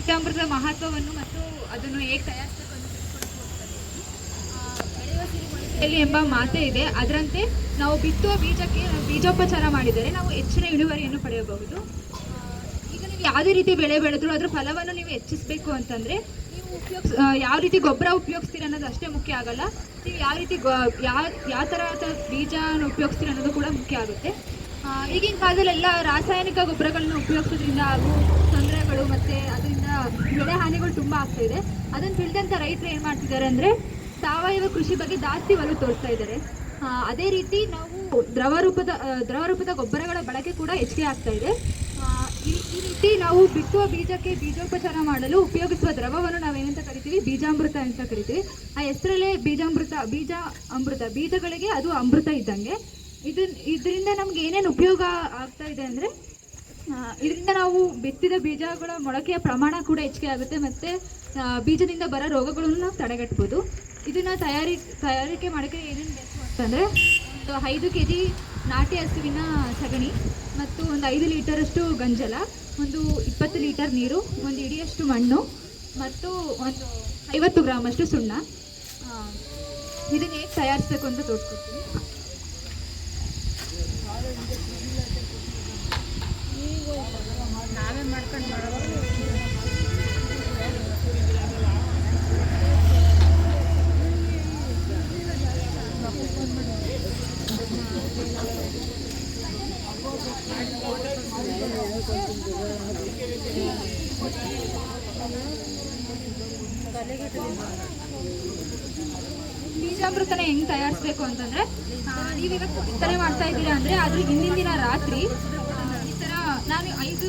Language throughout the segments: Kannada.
ಬೀಜಾಮೃತದ ಮಹತ್ವವನ್ನು ಮತ್ತು ಅದನ್ನು ಹೇಗೆ ತಯಾರಿಸಬೇಕು ಅಂತ ಬೆಳೆಯುವ ಸಿರಿ ಎಂಬ ಮಾತೇ ಇದೆ. ಅದರಂತೆ ನಾವು ಬಿತ್ತುವ ಬೀಜಕ್ಕೆ ಬೀಜೋಪಚಾರ ಮಾಡಿದರೆ ನಾವು ಹೆಚ್ಚಿನ ಇಳುವರಿಯನ್ನು ಪಡೆಯಬಹುದು. ಈಗ ನೀವು ಯಾವುದೇ ರೀತಿ ಬೆಳೆ ಬೆಳೆದ್ರು ಅದರ ಫಲವನ್ನು ನೀವು ಹೆಚ್ಚಿಸಬೇಕು ಅಂತಂದರೆ ನೀವು ಯಾವ ರೀತಿ ಗೊಬ್ಬರ ಉಪಯೋಗಿಸ್ತೀರ ಅನ್ನೋದು ಅಷ್ಟೇ ಮುಖ್ಯ ಆಗಲ್ಲ, ನೀವು ಯಾವ ರೀತಿ ಯಾವ ಥರದ ಬೀಜನ ಉಪಯೋಗಿಸ್ತೀರ ಅನ್ನೋದು ಕೂಡ ಮುಖ್ಯ ಆಗುತ್ತೆ. ಈಗಿನ ಕಾಲದಲ್ಲೆಲ್ಲ ರಾಸಾಯನಿಕ ಗೊಬ್ಬರಗಳನ್ನ ಉಪಯೋಗಿಸೋದ್ರಿಂದ ಹಾಗೂ ತೊಂದರೆಗಳು ಮತ್ತು ಅದರಿಂದ ಬೆಳೆ ಹಾನಿಗಳು ತುಂಬ ಆಗ್ತಾಯಿದೆ. ಅದನ್ನು ತಿಳಿದಂಥ ರೈತರು ಏನು ಮಾಡ್ತಿದ್ದಾರೆ ಅಂದರೆ ಸಾವಯವ ಕೃಷಿ ಬಗ್ಗೆ ಜಾಸ್ತಿ ಒಲವು ತೋರಿಸ್ತಾ ಇದ್ದಾರೆ. ಅದೇ ರೀತಿ ನಾವು ದ್ರವರೂಪದ ಗೊಬ್ಬರಗಳ ಬಳಕೆ ಕೂಡ ಹೆಚ್ಚಿಗೆ ಆಗ್ತಾ ಇದೆ. ಈ ರೀತಿ ನಾವು ಬಿತ್ತುವ ಬೀಜಕ್ಕೆ ಬೀಜೋಪಚಾರ ಮಾಡಲು ಉಪಯೋಗಿಸುವ ದ್ರವವನ್ನು ನಾವೇನಂತ ಕರಿತೀವಿ, ಬೀಜಾಮೃತ ಅಂತ ಕರಿತೀವಿ. ಆ ಹೆಸರಲ್ಲೇ ಬೀಜ ಅಮೃತ, ಬೀಜಗಳಿಗೆ ಅದು ಅಮೃತ ಇದ್ದಂಗೆ. ಇದರಿಂದ ನಮ್ಗೆ ಏನೇನು ಉಪಯೋಗ ಆಗ್ತಾ ಇದೆ ಅಂದರೆ ಇದರಿಂದ ನಾವು ಬಿತ್ತಿದ ಬೀಜಗಳ ಮೊಳಕೆಯ ಪ್ರಮಾಣ ಕೂಡ ಹೆಚ್ಚಿಗೆ ಆಗುತ್ತೆ ಮತ್ತು ಬೀಜದಿಂದ ಬರೋ ರೋಗಗಳನ್ನು ನಾವು ತಡೆಗಟ್ಬೋದು. ಇದನ್ನು ತಯಾರಿಕೆ ಮಾಡೋಕ್ಕೆ ಏನೇನು ಬೇಕು ಅಂತಂದರೆ ಒಂದು 5 kg ನಾಟಿ ಹಸುವಿನ ಸಗಣಿ ಮತ್ತು ಒಂದು 5 ಲೀಟರಷ್ಟು ಗಂಜಲ, ಒಂದು 20 ಲೀಟರ್ ನೀರು, ಒಂದು ಇಡಿಯಷ್ಟು ಮಣ್ಣು ಮತ್ತು ಒಂದು 50 ಗ್ರಾಮಷ್ಟು ಸುಣ್ಣ. ಇದನ್ನು ಹೇಗೆ ತಯಾರಿಸಬೇಕು ಅಂತ ತೋರಿಸ್ಕೊಡ್ತೀನಿ. ನಾವೇ ಮಾಡ್ಕೊಂಡು ಬೀಜಾಮೃತನ ಹೆಂಗೆ ತಯಾರಿಸ್ಬೇಕು ಅಂತಂದರೆ ನೀವೀಗ ಬಿತ್ತನೆ ಮಾಡ್ತಾ ಇದ್ದೀರಾ ಅಂದರೆ ಅದ್ರ ಹಿಂದಿನ ದಿನ ರಾತ್ರಿ ಈ ಥರ ನಾನು 5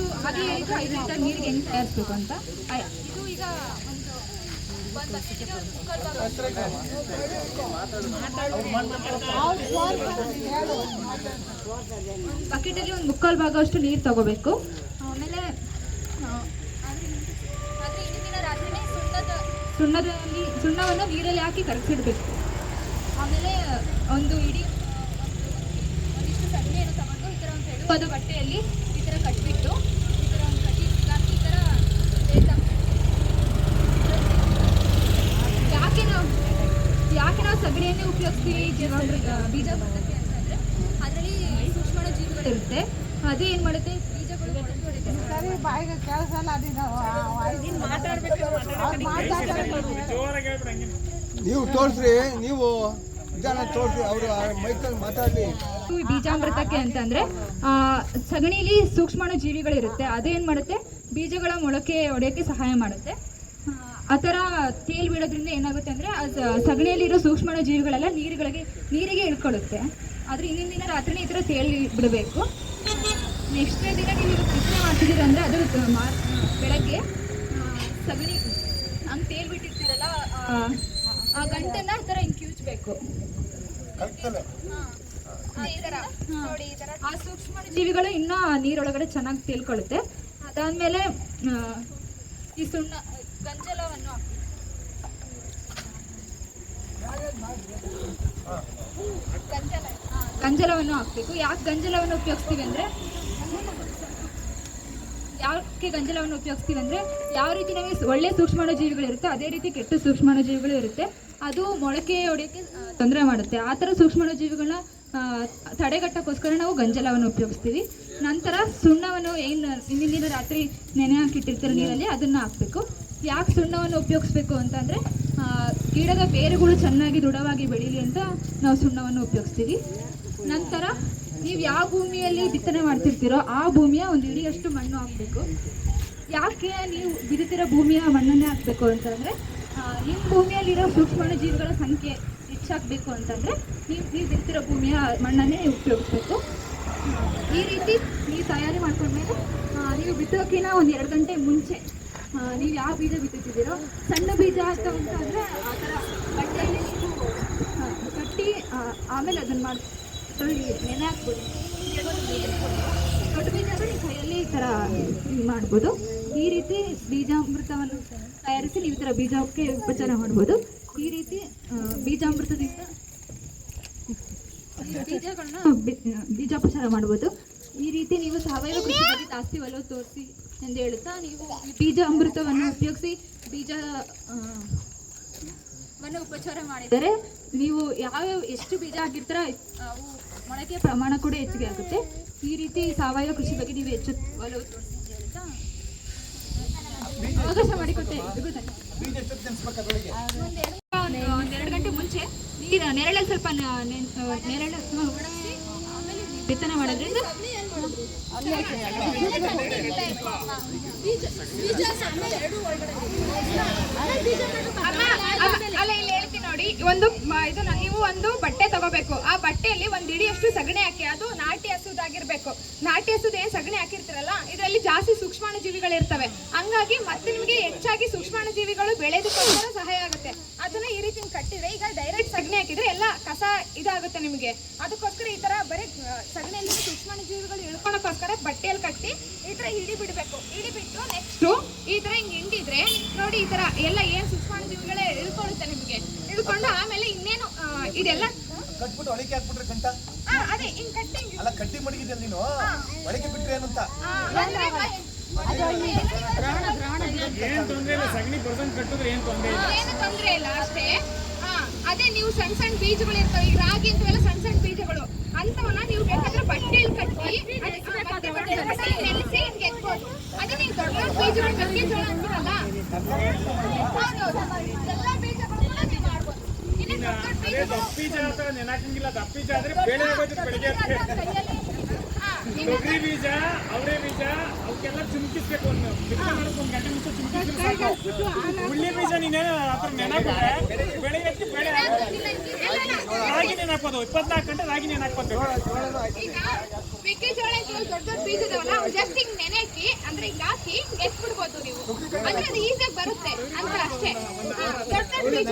ಲೀಟರ್ ನೀರಿಗೆ ಹೆಂಗೆ ತಯಾರಿಸ್ಬೇಕು ಅಂತ. ಇದು ಈಗ ಬಕೆಟಲ್ಲಿ ಒಂದು 3/4 ಭಾಗವಷ್ಟು ನೀರು ತಗೋಬೇಕು. ಆಮೇಲೆ ಹಿಂದಿನ ರಾತ್ರಿನೇ ಸುಣ್ಣವನ್ನು ನೀರಲ್ಲಿ ಹಾಕಿ ಕರಗಿಸಿಡ್ಬೇಕು. ಆಮೇಲೆ ಒಂದಿಷ್ಟು ಸಗಣಿಯನ್ನು ತಗೊಂಡು ಈ ಥರ ಒಂದು ತೆಳುವಾದ ಬಟ್ಟೆಯಲ್ಲಿ ಈ ಥರ ಕಟ್ಬಿಟ್ಟು ಈ ಥರ ಒಂದು ಕಟ್ಟಿ ಹಾಕಿ ಈ ಥರ ಯಾಕೆ ನಾವು ಸಗಣಿಯನ್ನೇ ಉಪಯೋಗಿಸ್ತೀವಿ ಬೀಜಾಮೃತಕ್ಕೆ ಅಂತಂದರೆ ಅದರಲ್ಲಿ ಸೂಕ್ಷ್ಮ ಜೀವಿಗಳಿರುತ್ತೆ. ಅದು ಏನು ಮಾಡುತ್ತೆ, ಬೀಜಗಳು ನೀವು ತೋರಿಸ್ರಿ, ನೀವು ತೋರಿಸಿ, ಅವರು ಮೈಕಲ್ಲಿ ಮಾತಾಡಲಿ. ಬೀಜಾಮೃತಕ್ಕೆ ಅಂತಂದರೆ ಸಗಣಿಲಿ ಸೂಕ್ಷ್ಮಾಣು ಜೀವಿಗಳಿರುತ್ತೆ. ಅದೇನು ಮಾಡುತ್ತೆ, ಬೀಜಗಳ ಮೊಳಕೆ ಒಡೆಯೋಕ್ಕೆ ಸಹಾಯ ಮಾಡುತ್ತೆ. ಆ ಥರ ತೇಲ್ ಬಿಡೋದ್ರಿಂದ ಏನಾಗುತ್ತೆ ಅಂದರೆ ಸಗಣಿಯಲ್ಲಿರೋ ಸೂಕ್ಷ್ಮಾಣು ಜೀವಿಗಳೆಲ್ಲ ನೀರಿಗೆ ಇಳ್ಕೊಳ್ಳುತ್ತೆ. ಆದರೆ ಹಿಂದಿನ ದಿನ ರಾತ್ರಿನೇ ಈ ಥರ ತೇಲಿ ಬಿಡಬೇಕು. ನೆಕ್ಸ್ಟ್ ದಿನ ನೀವು ಬಿತ್ತನೆ ಮಾಡ್ತಿದ್ದೀರ ಅಂದರೆ ಅದು ಬೆಳಗ್ಗೆ ಸಗಣಿ ಹಂಗೆ ತೇಲ್ ಬಿಟ್ಟಿರ್ತೀರಲ್ಲ ಆ ಗಂಟನ್ನು ಆ ಥರ ಹಿಂಗೆ ಕಿವುಚಬೇಕು. ಆ ಸೂಕ್ಷ್ಮ ಜೀವಿಗಳು ಇನ್ನೂ ನೀರೊಳಗಡೆ ಚೆನ್ನಾಗಿ ತೇಲ್ಕೊಳ್ಳುತ್ತೆ. ಅದಾದಮೇಲೆ ಈ ಗಂಜಲವನ್ನು ಹಾಕಬೇಕು. ಯಾಕೆ ಗಂಜಲವನ್ನು ಉಪಯೋಗಿಸ್ತೀವಿ ಅಂದರೆ ಯಾವ ರೀತಿ ನಮಗೆ ಒಳ್ಳೆ ಸೂಕ್ಷ್ಮಾಣು ಜೀವಿಗಳಿರುತ್ತೆ ಅದೇ ರೀತಿ ಕೆಟ್ಟ ಸೂಕ್ಷ್ಮಾಣು ಜೀವಿಗಳು ಇರುತ್ತೆ. ಅದು ಮೊಳಕೆ ಹೊಡೆಯೋಕ್ಕೆ ತೊಂದರೆ ಮಾಡುತ್ತೆ. ಆ ಥರ ಸೂಕ್ಷ್ಮಾಣು ಜೀವಿಗಳನ್ನ ತಡೆಗಟ್ಟೋಕ್ಕೋಸ್ಕರ ನಾವು ಗಂಜಲವನ್ನು ಉಪಯೋಗಿಸ್ತೀವಿ. ನಂತರ ಸುಣ್ಣವನ್ನು ಏನು ಹಿಂದಿನ ರಾತ್ರಿ ನೆನೆ ಹಾಕಿಟ್ಟಿರ್ತೀರ ನೀರಲ್ಲಿ ಅದನ್ನು ಹಾಕಬೇಕು. ಯಾಕೆ ಸುಣ್ಣವನ್ನು ಉಪಯೋಗಿಸ್ಬೇಕು ಅಂತಂದರೆ ಗಿಡದ ಬೇರುಗಳು ಚೆನ್ನಾಗಿ ದೃಢವಾಗಿ ಬೆಳೀಲಿ ಅಂತ ನಾವು ಸುಣ್ಣವನ್ನು ಉಪಯೋಗಿಸ್ತೀವಿ. ನಂತರ ನೀವು ಯಾವ ಭೂಮಿಯಲ್ಲಿ ಬಿತ್ತನೆ ಮಾಡ್ತಿರ್ತೀರೋ ಆ ಭೂಮಿಯ ಒಂದು ಇಡಿಯಷ್ಟು ಮಣ್ಣು ಹಾಕಬೇಕು. ಯಾಕೆ ನೀವು ಬಿಡುತ್ತಿರೋ ಭೂಮಿಯ ಮಣ್ಣನ್ನೇ ಹಾಕಬೇಕು ಅಂತಂದರೆ ನಿಮ್ಮ ಭೂಮಿಯಲ್ಲಿರೋ ಸೂಕ್ಷ್ಮಾಣು ಜೀವಿಗಳ ಸಂಖ್ಯೆ ಹೆಚ್ಚಾಗಬೇಕು ಅಂತಂದರೆ ನೀವು ಬಿತ್ತಿರೋ ಭೂಮಿಯ ಮಣ್ಣನ್ನೇ ಉಪಯೋಗಿಸ್ಬೇಕು. ಈ ರೀತಿ ನೀವು ತಯಾರಿ ಮಾಡ್ಕೊಂಡ್ಮೇಲೆ ನೀವು ಬಿತ್ತೋಕ್ಕಿಂತ ಒಂದು 2 ಗಂಟೆ ಮುಂಚೆ ನೀವು ಯಾವ ಬೀಜ ಬಿತ್ತುತ್ತಿದ್ದೀರೋ ಸಣ್ಣ ಬೀಜ ಅಂತಂದರೆ ಆ ಥರ ಬಟ್ಟೆಯಲ್ಲಿ ನೀವು ಕಟ್ಟಿ ಆಮೇಲೆ ಅದನ್ನು ನೆನೆ ಹಾಕ್ಬೋದು. ದೊಡ್ಡ ಬೀಜ ಅಂದರೆ ನೀವು ಕೈಯಲ್ಲಿ ಈ ಥರ ಮಾಡ್ಬೋದು. ಈ ರೀತಿ ಬೀಜಾಮೃತವನ್ನು ತಯಾರಿಸಿ ನೀವು ಈ ಥರ ಬೀಜಕ್ಕೆ ಉಪಚಾರ ಮಾಡ್ಬೋದು. ಈ ರೀತಿ ಬೀಜಾಮೃತದಿಂದ ಬೀಜಗಳನ್ನ ಬೀಜೋಪಚಾರ ಮಾಡ್ಬೋದು. ಈ ರೀತಿ ನೀವು ಸಾವಯವ ಕೃಷಿ ಬಗ್ಗೆ ಜಾಸ್ತಿ ಒಲವು ತೋರಿಸಿ ಎಂದು ಹೇಳುತ್ತಾ ನೀವು ಈ ಬೀಜ ಅಮೃತವನ್ನು ಉಪಯೋಗಿಸಿ ಬೀಜ ವನ್ನು ಉಪಚಾರ ಮಾಡಿದರೆ ನೀವು ಯಾವ್ಯಾವ ಎಷ್ಟು ಬೀಜ ಹಾಕಿರ್ತೀರ ಅವು ಮೊಳಕೆ ಪ್ರಮಾಣ ಕೂಡ ಹೆಚ್ಚಿಗೆ ಆಗುತ್ತೆ. ಈ ರೀತಿ ಸಾವಯವ ಕೃಷಿ ಬಗ್ಗೆ ನೀವು ಹೆಚ್ಚು ಒಲವು ತೋರಿಸಿ ಅಂತ ಹೇಳ್ತಾ ಅವಕಾಶ ಮಾಡಿಕೊಟ್ಟೆ. ಒಂದೆರಡು ಗಂಟೆ ಮುಂಚೆ ನೆರಳಲ್ಲಿ ಸ್ವಲ್ಪ ನೆರಳು ಒಣಗಿಸಿ ಆಮೇಲೆ ಬಿತ್ತನೆ ಮಾಡೋದ್ರಿಂದ ಅಲ್ಲ ಇಲ್ಲಿ ಹೇಳ್ತೀನಿ ನೋಡಿ, ಇದು ನೀವು ಒಂದು ಬಟ್ಟೆ ತಗೋಬೇಕು. ಆ ಬಟ್ಟೆಯಲ್ಲಿ ಒಂದ್ ಇಡಿಯಷ್ಟು ಸಗಣಿ ಹಾಕಿ, ಅದು ನಾಟಿ ಹಸುದಾಗಿರ್ಬೇಕು. ನಾಟಿ ಹಸುದ ಏನ್ ಸಗಣಿ ಹಾಕಿರ್ತಾರಲ್ಲ, ಇದರಲ್ಲಿ ಜಾಸ್ತಿ ಸೂಕ್ಷ್ಮಾಣು ಜೀವಿಗಳು ಇರ್ತವೆ. ಹಂಗಾಗಿ ಮತ್ತೆ ನಿಮಗೆ ಹೆಚ್ಚಾಗಿ ಸೂಕ್ಷ್ಮಾಣು ಜೀವಿಗಳು ಬೆಳೆದಕ್ಕೋಸ್ಕರ ಸಹಾಯ ಆಗುತ್ತೆ. ಅದನ್ನ ಈ ರೀತಿ ಕಟ್ಟಿದ್ರೆ, ಈಗ ಡೈರೆಕ್ಟ್ ಸಗಣಿ ಹಾಕಿದ್ರೆ ಎಲ್ಲ ಕಸ ಇದಾಗುತ್ತೆ ನಿಮಗೆ. ಅದಕ್ಕೋಸ್ಕರ ಈ ತರ ಬರೀ ಸಗಣಿಯಲ್ಲಿ ಸೂಕ್ಷ್ಮಾಣು ಜೀವಿಗಳು ಇಳ್ಕೊಳಕ್ಕೋಸ್ಕರ ಬಟ್ಟೆಯಲ್ಲಿ ಕಟ್ಟಿ ಈ ತರ ಹಿಡಿ ಬಿಡ್ಬೇಕು. ಹಿಡಿ ಬಿಟ್ಟು ನೆಕ್ಸ್ಟ್ ಈ ತರ ಹಿಂಗ್ ಹಿಂಡಿದ್ರೆ ನೋಡಿ, ಈ ತರ ಎಲ್ಲ ಏನ್ ಸೂಕ್ಷ್ಮಾಣು ಜೀವಿಗಳೇ ಇಳ್ಕೊಳ್ಳುತ್ತೆ ನಿಮಗೆ. ಇಳ್ಕೊಂಡು ಆಮೇಲೆ ಇನ್ನೇನು ಇದೆಲ್ಲ ಕಟ್ಬಿಟ್ಟು ಒಳಗೆ ಹಾಕ್ಬಿಟ್ರೆ ಗಂಟ ಅದೇ ಹಿಂಗ್ ಕಟ್ಟಿ ಅಲ್ಲ ಕಟ್ಟಿ ಮಡಗಿದ್ಯಲ್ಲ ನೀನು, ಒಳಗೆ ಬಿಟ್ರೆ ಏನಂತ ಏನ್ ತೊಂದ್ರೆ ಇಲ್ಲ, ಸಗಣಿ ಪರ್ಸೆಂಟ್ ಕಟ್ಟಿದ್ರೆ ಏನ್ ತೊಂದ್ರೆ ಇಲ್ಲ, ಏನು ತೊಂದ್ರೆ ಇಲ್ಲ ಅಷ್ಟೇ. ಅದೇ ನೀವು ಸಣ್ಣ ಸಣ್ಣ ಬೀಜಗಳು ಇರ್ತವೆ, ಈಗ ರಾಗಿ ಅಂತವೆಲ್ಲ ಸಣ್ಣ ಸಣ್ಣ ಬೀಜಗಳು ಅಂತವನ್ನ ನೀವು ಬೇಕಾದ್ರೆ ಬಟ್ಟೆಯಲ್ಲಿ ಕಟ್ಟಿ ನೆಲೆಸಿ ಹಿಂಗೆ ಎತ್ಬೋದು. ಅದೇ ನೀವು ದೊಡ್ಡ ಬೀಜಗಳು ಮೆಕ್ಕೆಜೋಳ ಅಂತೀರಲ್ಲ, ಎಲ್ಲ ಬೀಜಗಳನ್ನ ನೀವು ಮಾಡ್ಬೋದು. ಅದೇ ದಪ್ಪೀಜ ಅಂತ ನೆನಾಕಂಗಿಲ್ಲ. ದಪ್ಪೀಜ ಆದ್ರೆ ಬೇಳೆ ಆಗೋದು ಬೆಳಿಗ್ಗೆ ತೊಗರಿ ಬೀಜ, ಅವರೇ ಬೀಜ ಅವಕ್ಕೆಲ್ಲ ಚುಮ್ಕಿಸ್ಬೇಕು. ಒಂದು ಮಾಡ್ಕೊಂಡು ಗಂಟೆ ಮುಂಚೆ ಚುಮ್ಕಿಸಿದ್ರೆ ಸಾಕು. ಉಳ್ಳಿ ಬೀಜ ನೀನೇನು ಆತರ ನೆನಾಕ್ಬಿಟ್ರೆ ಬೆಳಿಗ್ಗೆ ಎತ್ತಿ ಬೇಳೆ ರಾಗಿ ನೆನಾಕ್ಬೋದು. 24 ಗಂಟೆ ರಾಗಿ ನೆನಾಕ್ಬೋದು. ಈಗ ಮೆಕ್ಕೆಜೋಳ ದೊಡ್ಡ ದೊಡ್ಡ ಬೀಜ ಇದಾವಲ್ಲ, ಅವು ಜಸ್ಟ್ ಹಿಂಗ್ ನೆನೆಕ್ಕಿ ಅಂದ್ರೆ ಹಿಂಗ್ ಹಾಕಿ ಎತ್ಬಿಡ್ಬೋದು ನೀವು. ಅಂದ್ರೆ ಅದು ಈಸಿಯಾಗಿ ಬರುತ್ತೆ ಅಂತ ಅಷ್ಟೇ. ದೊಡ್ಡ ದೊಡ್ಡ ಬೀಜ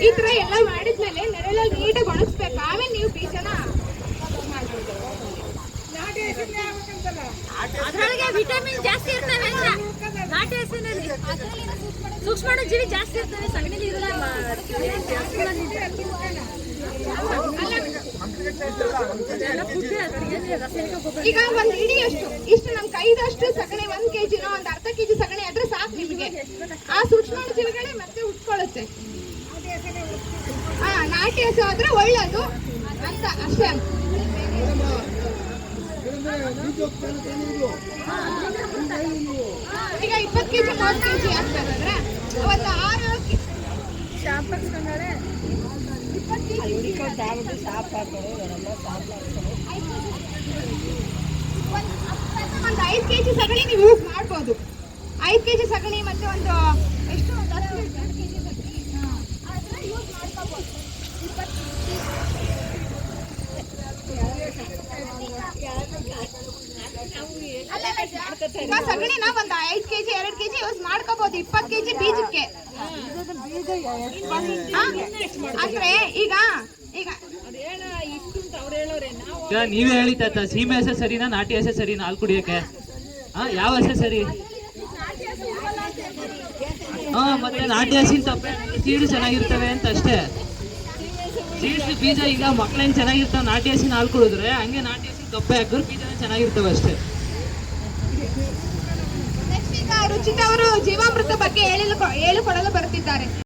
ಈ ತರ ಎಲ್ಲ ಮಾಡಿದ್ಮೇಲೆ ನೆರಳಲ್ಲಿ ನೀಟಾಗಿ ಒಣಗಿಸ್ಬೇಕು. ಆಮೇಲೆ ನೀವು ಬೀಜನ ಅದರೊಳಗೆ ವಿಟಮಿನ್ ಜಾಸ್ತಿ ಇರ್ತವೆ ಅಂತ. ನಾಟಿ ಹಸಿನಲ್ಲಿ ಸೂಕ್ಷ್ಮಾಣು ಜೀವಿ ಜಾಸ್ತಿ ಇರ್ತವೆ, ಸಗಣಿಲಿ ಇರಲ್ಲ. ಈಗ ಒಂದ್ ಹಿಡಿಯಷ್ಟು ಇಷ್ಟು ನಮ್ ಕೈದಷ್ಟು ಸಗಣಿ 1 kg ಒಂದ್ ಅರ್ಧ kg ಸಗಣಿ ಆದ್ರೆ ಸಾಕು ನಿಮಗೆ. ಆ ಸೂಕ್ಷ್ಮಾಣು ಜೀವಿಗಳೇ ಮತ್ತೆ ಉಟ್ಕೊಳ್ಳುತ್ತೆ. ನಾಟಿ ಹಸು ಆದ್ರೆ ಒಳ್ಳೇದು ಅಂತ ಅಷ್ಟೇ. ಈಗ 20 kg 30 kg ಆಗ್ತದಂದ್ರೆ ಅವತ್ತು 6 ಒಂದು 5 kg ಸಗಣಿ ನೀವು ಯೂಸ್ ಮಾಡ್ಬೋದು. 5 kg ಸಗಣಿ ಮತ್ತೆ ಒಂದು ಎಷ್ಟು 10 kg ಸಗಣಿ ಅದನ್ನ ಯೂಸ್ ಮಾಡ್ಕೋಬಹುದು. ಸಗಣಿನ ಒಂದು 5 kg 2 kg ಯೂಸ್ ಮಾಡ್ಕೋಬಹುದು 20 kg ಬೀಜಕ್ಕೆ. ಅಂದ್ರೆ ಈಗ ನೀವೇ ಹೇಳಿ ತಾತ, ಸೀಮೆ ಹಸೆ ಸರಿನಾ ನಾಟಿ ಹಸೆ ಸರಿನಾ ಹಾಲು ಕುಡಿಯಕ್ಕೆ? ಯಾವ ಹಸೆ ಸರಿ? ಮತ್ತೆ ನಾಟಿ ಹಸಿನ ತಪ್ಪೆ ಸೀಡು ಚೆನ್ನಾಗಿರ್ತವೆ ಅಂತ ಅಷ್ಟೇ. ಸೀಡ್ಸ್ ಬೀಜ ಈಗ ಮಕ್ಳೇನ್ ಚೆನ್ನಾಗಿರ್ತಾವ ನಾಟಿ ಹಸಿನ ಹಾಲು ಕುಡಿದ್ರೆ, ಹಂಗೆ ನಾಟಿ ಹಸಿನ ಕಪ್ಪೆ ಹಾಕಿದ್ರೆ ಬೀಜನೇ ಚೆನ್ನಾಗಿರ್ತವೆ ಅಷ್ಟೇ. ನೆಕ್ಸ್ಟ್ ಈಗ ರುಚಿತ ಅವರು ಜೀವಾಮೃತ ಬಗ್ಗೆ ಹೇಳಿಕೊಡಲು ಬರ್ತಿದ್ದಾರೆ.